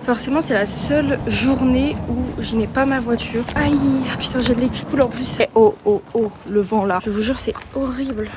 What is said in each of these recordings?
Forcément, c'est la seule journée où je n'ai pas ma voiture. Aïe, ah putain, j'ai le lait qui coule en plus. Et oh, le vent là. Je vous jure, c'est horrible.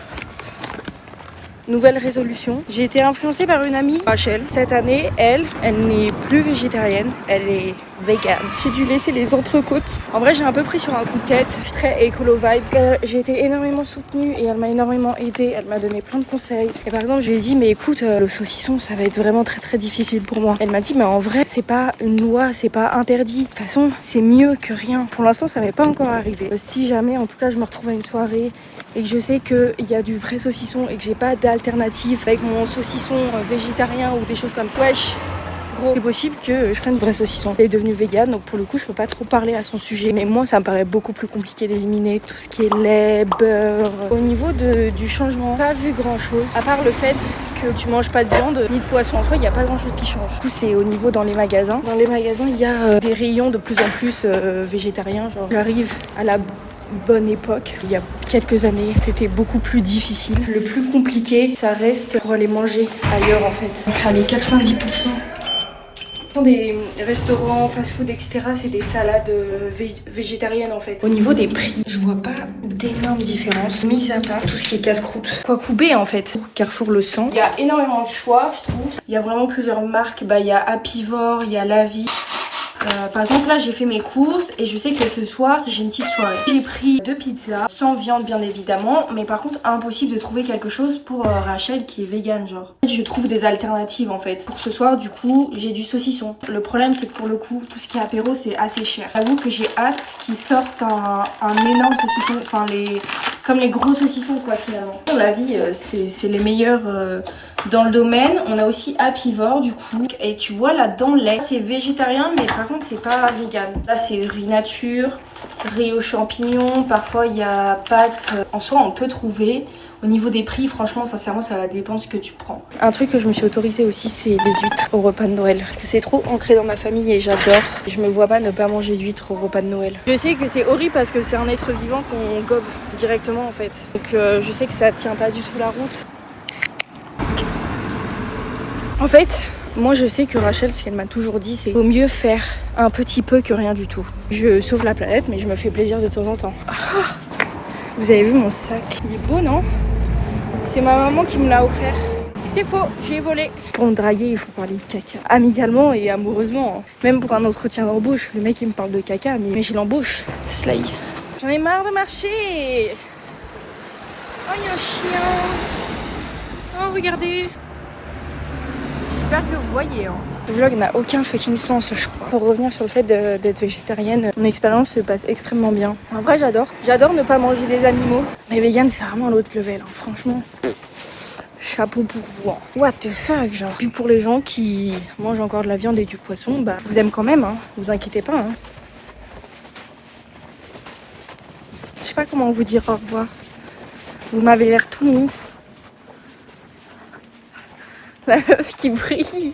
Nouvelle résolution. J'ai été influencée par une amie, Rachel. Cette année, elle n'est plus végétarienne, elle est végane. J'ai dû laisser les entrecôtes. En vrai, j'ai un peu pris sur un coup de tête. Je suis très écolo vibe. J'ai été énormément soutenue et elle m'a énormément aidée. Elle m'a donné plein de conseils. Et par exemple, je lui ai dit, mais écoute, le saucisson, ça va être vraiment très très difficile pour moi. Elle m'a dit, mais en vrai, c'est pas une loi, c'est pas interdit. De toute façon, c'est mieux que rien. Pour l'instant, ça m'est pas encore arrivé. Si jamais, en tout cas, je me retrouve à une soirée et que je sais qu'il y a du vrai saucisson et que j'ai pas d'alternative avec mon saucisson végétarien ou des choses comme ça. Wesh, gros, c'est possible que je prenne du vrai saucisson. Elle est devenue végane, donc pour le coup, je peux pas trop parler à son sujet. Mais moi, ça me paraît beaucoup plus compliqué d'éliminer tout ce qui est lait, beurre. Au niveau du changement, pas vu grand chose. À part le fait que tu manges pas de viande ni de poisson en soi, il y a pas grand chose qui change. Du coup, c'est au niveau dans les magasins. Dans les magasins, il y a des rayons de plus en plus végétariens. Genre, j'arrive à la bonne époque. Il y a quelques années, c'était beaucoup plus difficile. Le plus compliqué, ça reste pour aller manger ailleurs en fait. Allez, 90% des restaurants, fast-food, etc., c'est des salades végétariennes en fait. Au niveau des prix, je vois pas d'énormes différences, mis à part tout ce qui est casse-croûte. Kwakubé en fait. Carrefour le sent. Il y a énormément de choix, je trouve. Il y a vraiment plusieurs marques. Il y a Apivore, il y a La Vie. Par exemple là j'ai fait mes courses et je sais que ce soir j'ai une petite soirée. J'ai pris 2 pizzas sans viande bien évidemment, mais par contre impossible de trouver quelque chose pour Rachel qui est végane genre. Je trouve des alternatives en fait. Pour ce soir du coup j'ai du saucisson. Le problème c'est que pour le coup tout ce qui est apéro c'est assez cher. J'avoue que j'ai hâte qu'ils sortent un énorme saucisson, enfin comme les gros saucissons quoi finalement. La Vie c'est les meilleurs dans le domaine. On a aussi Apivore du coup. Et tu vois là dans le lait, c'est végétarien mais par contre c'est pas vegan. Là c'est riz nature, riz aux champignons, parfois il y a pâtes. En soi on peut trouver. Au niveau des prix, franchement, sincèrement, ça va dépendre ce que tu prends. Un truc que je me suis autorisée aussi, c'est les huîtres au repas de Noël. Parce que c'est trop ancré dans ma famille et j'adore. Je me vois pas ne pas manger d'huîtres au repas de Noël. Je sais que c'est horrible parce que c'est un être vivant qu'on gobe directement en fait. Donc je sais que ça tient pas du tout la route. En fait, moi je sais que Rachel, ce qu'elle m'a toujours dit, c'est vaut mieux faire un petit peu que rien du tout. Je sauve la planète, mais je me fais plaisir de temps en temps. Ah, vous avez vu mon sac? Il est beau, non? C'est ma maman qui me l'a offert. C'est faux, je lui ai volé. Pour me draguer, il faut parler de caca. Amicalement et amoureusement. Même pour un entretien d'embauche, le mec il me parle de caca, mais j'ai l'embauche. Slay. J'en ai marre de marcher. Oh, il y a un chien. Oh, regardez. J'espère que vous voyez. Le vlog n'a aucun fucking sens, je crois. Pour revenir sur le fait d'être végétarienne, mon expérience se passe extrêmement bien. En vrai, j'adore. J'adore ne pas manger des animaux. Mais vegan, c'est vraiment l'autre level, hein. Franchement. Chapeau pour vous. Hein. What the fuck, genre. Puis pour les gens qui mangent encore de la viande et du poisson, bah, je vous aime quand même, hein. Vous inquiétez pas, hein. Je sais pas comment vous dire au revoir. Vous m'avez l'air tout mince. La meuf qui brille.